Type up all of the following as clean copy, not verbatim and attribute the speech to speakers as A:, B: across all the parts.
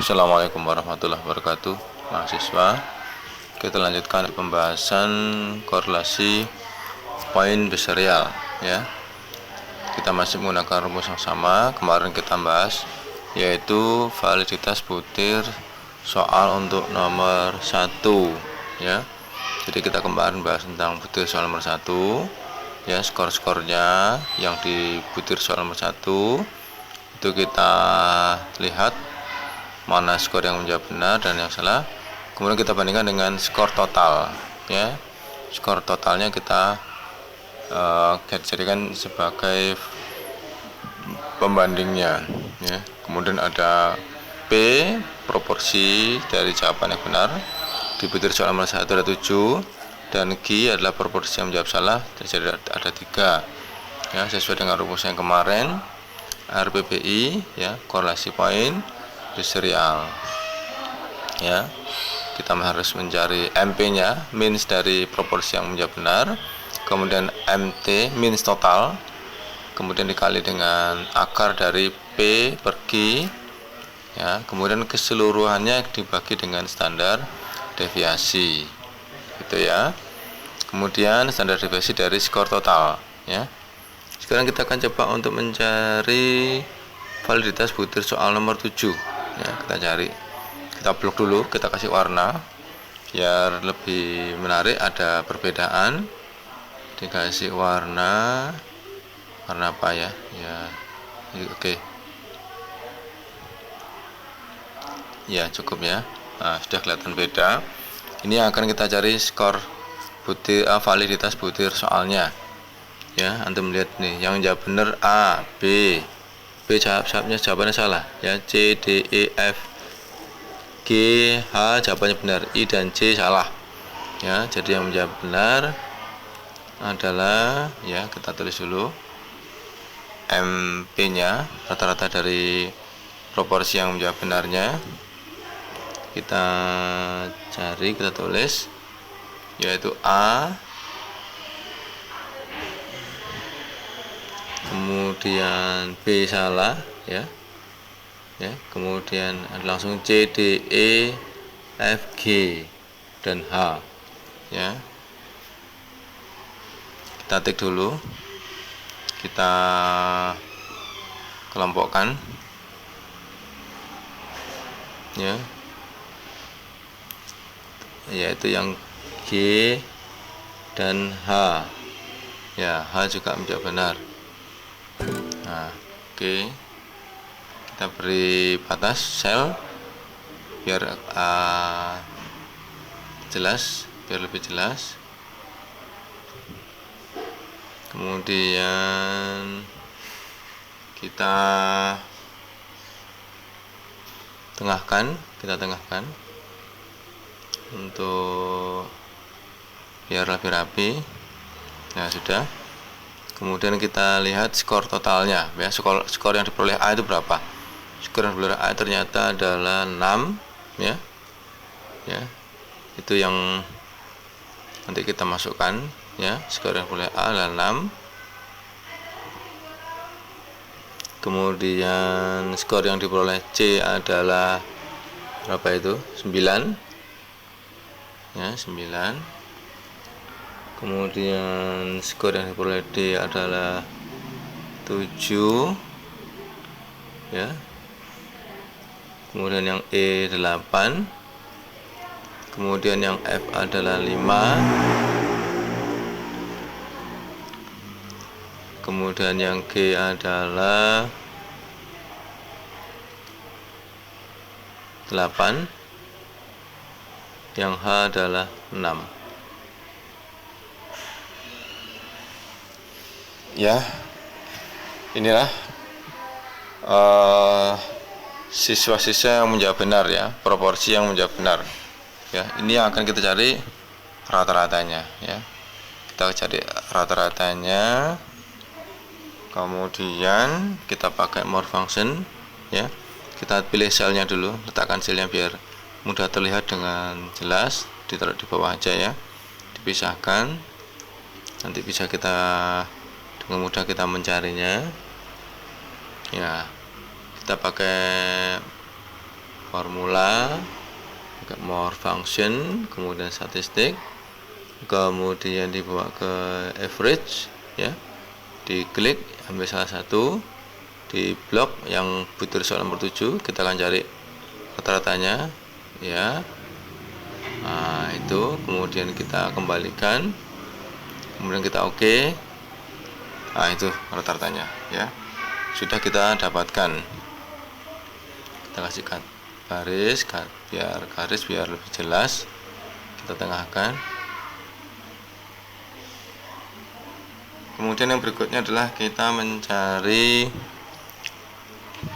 A: Assalamualaikum warahmatullahi wabarakatuh, mahasiswa. Kita lanjutkan pembahasan korelasi poin biserial ya. Kita masih menggunakan rumus yang sama. Kemarin kita bahas yaitu validitas butir soal untuk nomor 1 ya. Jadi kita kemarin bahas tentang butir soal nomor 1 ya, skor-skornya yang di butir soal nomor 1 itu kita lihat mana skor yang menjawab benar dan yang salah, kemudian kita bandingkan dengan skor total ya. Skor totalnya kita jadikan sebagai pembandingnya ya. Kemudian ada P, proporsi dari jawaban yang benar di butir soal nomor 1 ada 7, dan G adalah proporsi yang menjawab salah, jadi ada 3 ya, sesuai dengan rumus yang kemarin RPPI ya, korelasi poin biserial ya. Kita harus mencari MP nya, means dari proporsi yang menjawab benar, kemudian MT, means total, kemudian dikali dengan akar dari P per Q ya, kemudian keseluruhannya dibagi dengan standar deviasi gitu ya. Kemudian standar deviasi dari skor total ya. Sekarang kita akan coba untuk mencari validitas butir soal nomor 7 ya. Kita cari, kita blok dulu, kita kasih warna biar lebih menarik, ada perbedaan. Dikasih warna apa ya oke ya, cukup ya. Nah, sudah kelihatan beda. Ini akan kita cari skor butir validitas butir soalnya ya. Antum lihat nih, yang jawab benar A, B jawabannya salah ya, C, D, E, F, G, H jawabannya benar, I dan C salah ya. Jadi yang menjawab benar adalah ya, kita tulis dulu MP nya, rata-rata dari proporsi yang menjawab benarnya kita cari, kita tulis yaitu A, kemudian B salah ya, kemudian langsung C, D, E, F, G dan H ya. Kita tik dulu, kita kelompokkan ya, yaitu yang G dan H ya. H juga menjawab benar. Nah, oke. Kita beri batas sel biar lebih jelas. Kemudian kita tengahkan untuk biar lebih rapi. Nah, sudah. Kemudian kita lihat skor totalnya ya, skor yang diperoleh A itu berapa. Skor yang diperoleh A ternyata adalah 6 ya. Itu yang nanti kita masukkan ya. Skor yang diperoleh A adalah 6. Kemudian skor yang diperoleh C adalah berapa itu? 9 ya, 9. Kemudian skor yang diperoleh D adalah 7 ya. Kemudian yang E 8. Kemudian yang F adalah 5. Kemudian yang G adalah 8. Yang H adalah 6 ya. Inilah siswa-siswa yang menjawab benar ya, proporsi yang menjawab benar ya. Ini yang akan kita cari rata-ratanya ya. Kita cari rata-ratanya, kemudian kita pakai more function ya. Kita pilih selnya dulu, letakkan selnya biar mudah terlihat dengan jelas. Ditaruh di bawah aja ya, dipisahkan, nanti bisa kita dengan mudah kita mencarinya ya. Kita pakai formula, more function, kemudian statistik, kemudian dibawa ke average ya, diklik ambil salah satu, di blok yang butir soal nomor 7 kita akan cari rata-ratanya ya. Nah itu kemudian kita kembalikan, kemudian kita oke. Nah itu rata-ratanya ya, sudah kita dapatkan. Kita kasih garis biar lebih jelas. Kita tengahkan. Kemudian yang berikutnya adalah kita mencari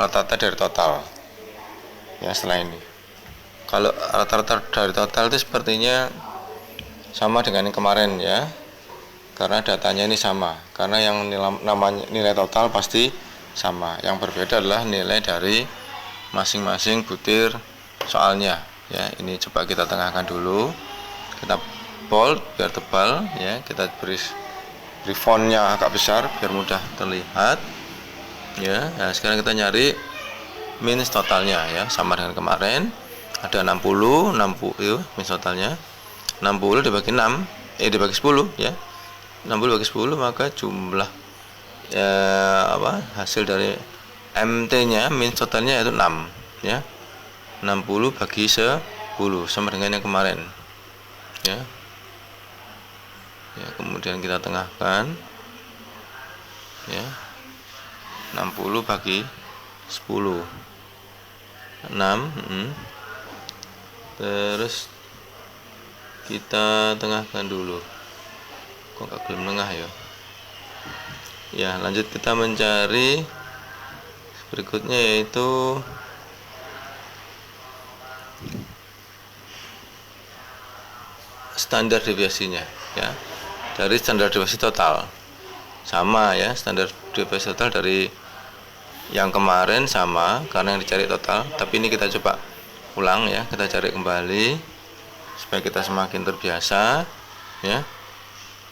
A: rata-rata dari total ya. Setelah ini, kalau rata-rata dari total itu sepertinya sama dengan yang kemarin ya, karena datanya ini sama, karena yang namanya nilai total pasti sama. Yang berbeda adalah nilai dari masing-masing butir soalnya ya. Ini coba kita tengahkan dulu, kita bold biar tebal ya, kita beri fontnya agak besar biar mudah terlihat ya. Nah sekarang kita nyari minus totalnya ya, sama dengan kemarin. Ada 60 yuk, minus totalnya 60 dibagi 6 dibagi 10 ya. 60 bagi 10 maka jumlah hasil dari MT nya minus totalnya yaitu 6 ya. 60 bagi 10 sama dengan yang kemarin ya. Ya, kemudian kita tengahkan ya. 60 bagi 10 6 terus kita tengahkan dulu. Kok gak belum tengah ya. Ya lanjut kita mencari berikutnya yaitu standar deviasinya ya. Dari standar deviasi total sama ya, standar deviasi total dari yang kemarin sama karena yang dicari total, tapi ini kita coba ulang ya, kita cari kembali supaya kita semakin terbiasa ya.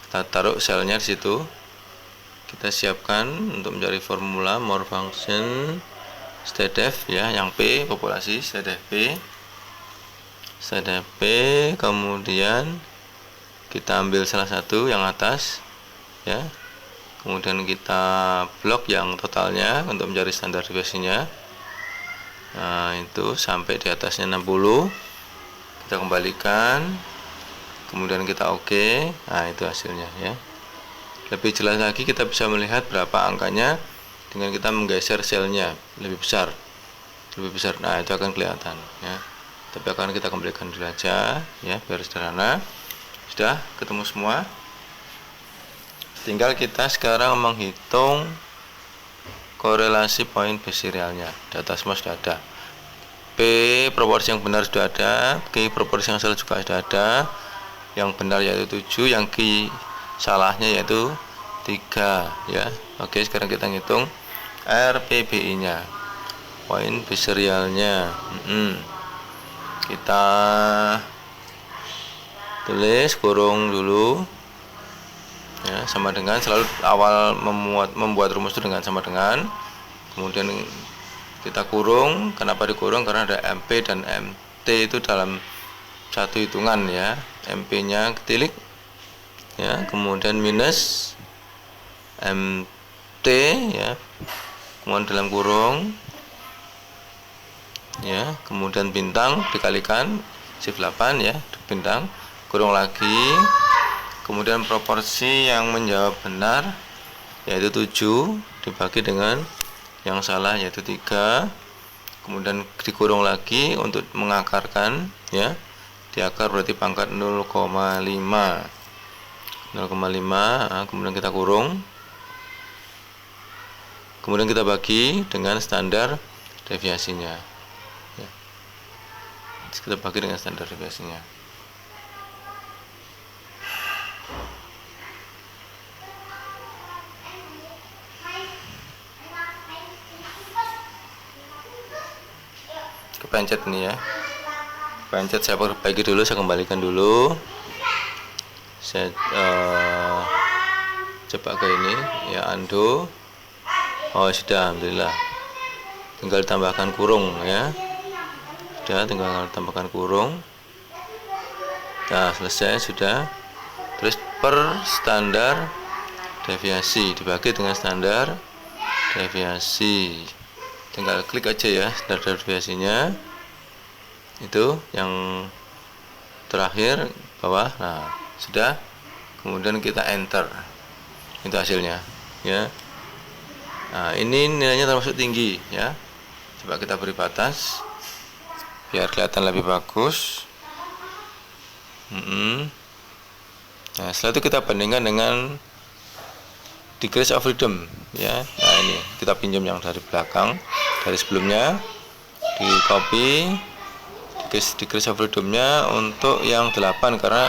A: Kita taruh selnya di situ, kita siapkan untuk mencari formula more function stdef ya, yang P populasi stdef P, kemudian kita ambil salah satu yang atas ya, kemudian kita blok yang totalnya untuk mencari standar deviasinya. Nah itu sampai di atasnya 60, kita kembalikan, kemudian kita oke. Nah itu hasilnya ya. Lebih jelas lagi kita bisa melihat berapa angkanya dengan kita menggeser selnya lebih besar. Nah itu akan kelihatan ya, tapi akan kita kembalikan dulu aja ya biar sederhana. Sudah ketemu semua, tinggal kita sekarang menghitung korelasi poin base serialnya. Data semua sudah ada, P proporsi yang benar sudah ada, Q proporsi yang salah juga sudah ada. Yang benar yaitu 7, yang Q salahnya yaitu 3 ya. Oke, sekarang kita ngitung RPBI nya, poin base serialnya. Kita tulis kurung dulu ya, sama dengan, selalu awal membuat rumus itu dengan sama dengan, kemudian kita kurung. Kenapa dikurung? Karena ada MP dan MT itu dalam satu hitungan ya. MP nya ketilik ya, kemudian minus MT ya, kemudian dalam kurung ya, kemudian bintang dikalikan shift 8 ya, bintang kurung lagi, kemudian proporsi yang menjawab benar yaitu 7 dibagi dengan yang salah yaitu 3, kemudian dikurung lagi untuk mengakarkan ya. Diakar berarti pangkat 0,5, nah, kemudian kita kurung, kemudian kita bagi dengan standar deviasinya ya. Kita bagi dengan standar deviasinya. Kepencet ini ya, pencet saya perbaiki dulu, saya kembalikan dulu, saya coba ke ini ya, undo. Oh sudah, alhamdulillah, tinggal tambahkan kurung ya. sudah, tinggal tambahkan kurung. Nah, selesai sudah. Terus per standar deviasi dibagi dengan standar deviasi, tinggal klik aja ya standar deviasinya, itu yang terakhir bawah. Nah, sudah, kemudian kita enter, itu hasilnya ya. Nah, ini nilainya termasuk tinggi ya. Coba kita beri batas biar kelihatan lebih bagus. Nah, setelah itu kita bandingkan dengan degrees of freedom ya. Nah, ini kita pinjam yang dari belakang, dari sebelumnya, di copy degrees of freedomnya untuk yang 8, karena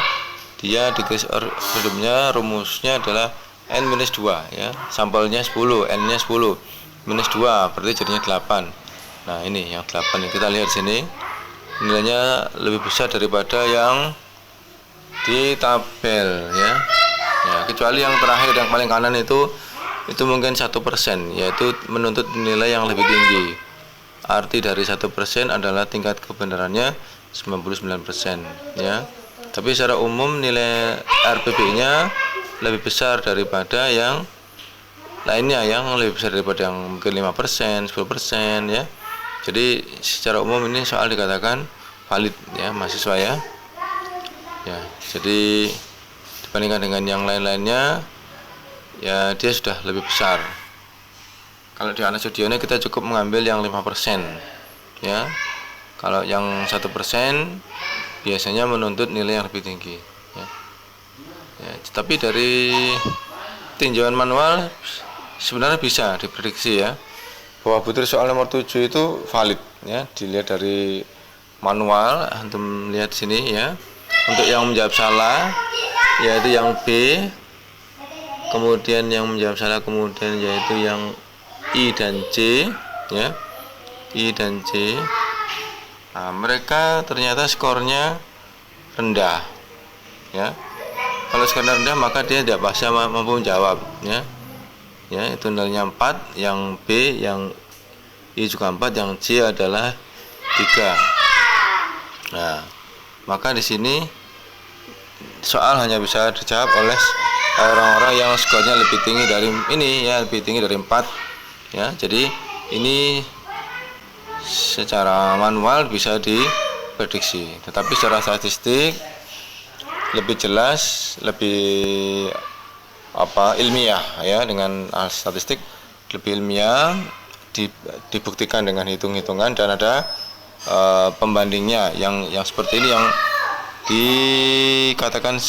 A: dia degrees of freedomnya rumusnya adalah n-2 ya, sampelnya 10, n-nya 10, -2 berarti jadinya 8. Nah, ini yang 8 kita lihat sini nilainya lebih besar daripada yang di tabel ya. Ya, kecuali yang terakhir yang paling kanan itu mungkin 1%, yaitu menuntut nilai yang lebih tinggi. Arti dari 1% adalah tingkat kebenarannya 99% ya. Tapi secara umum nilai RPB-nya lebih besar daripada yang lainnya, yang lebih besar daripada yang mungkin 5%, 10% ya. Jadi secara umum ini soal dikatakan valid ya mahasiswa ya. Ya, jadi dibandingkan dengan yang lain-lainnya ya dia sudah lebih besar. Kalau di Anas Studio ini kita cukup mengambil yang 5% ya. Kalau yang 1% biasanya menuntut nilai yang lebih tinggi ya. Ya, tapi dari tinjauan manual sebenarnya bisa diprediksi ya bahwa butir soal nomor 7 itu valid ya, dilihat dari manual. Antum lihat sini ya. Untuk yang menjawab salah yaitu yang B, kemudian yang menjawab salah kemudian yaitu yang I dan C ya, I dan C. Nah, mereka ternyata skornya rendah ya. Kalau skornya rendah maka dia tidak bisa mampu menjawab ya. Ya, itu nilainya 4, yang B, yang I juga 4, yang C adalah 3. Nah, maka di sini soal hanya bisa dijawab oleh orang-orang yang skornya lebih tinggi dari ini ya, lebih tinggi dari 4 ya. Jadi ini secara manual bisa diprediksi, tetapi secara statistik lebih jelas, lebih ilmiah ya, dengan statistik lebih ilmiah, dibuktikan dengan hitung-hitungan dan ada pembandingnya yang seperti ini yang dikatakan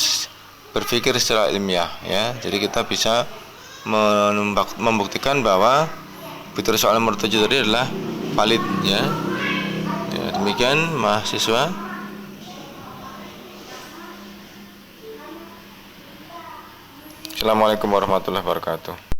A: berpikir secara ilmiah ya. Jadi kita bisa membuktikan bahwa butir soal nomor 7 tadi adalah valid ya. Ya, demikian mahasiswa. Assalamualaikum warahmatullahi wabarakatuh.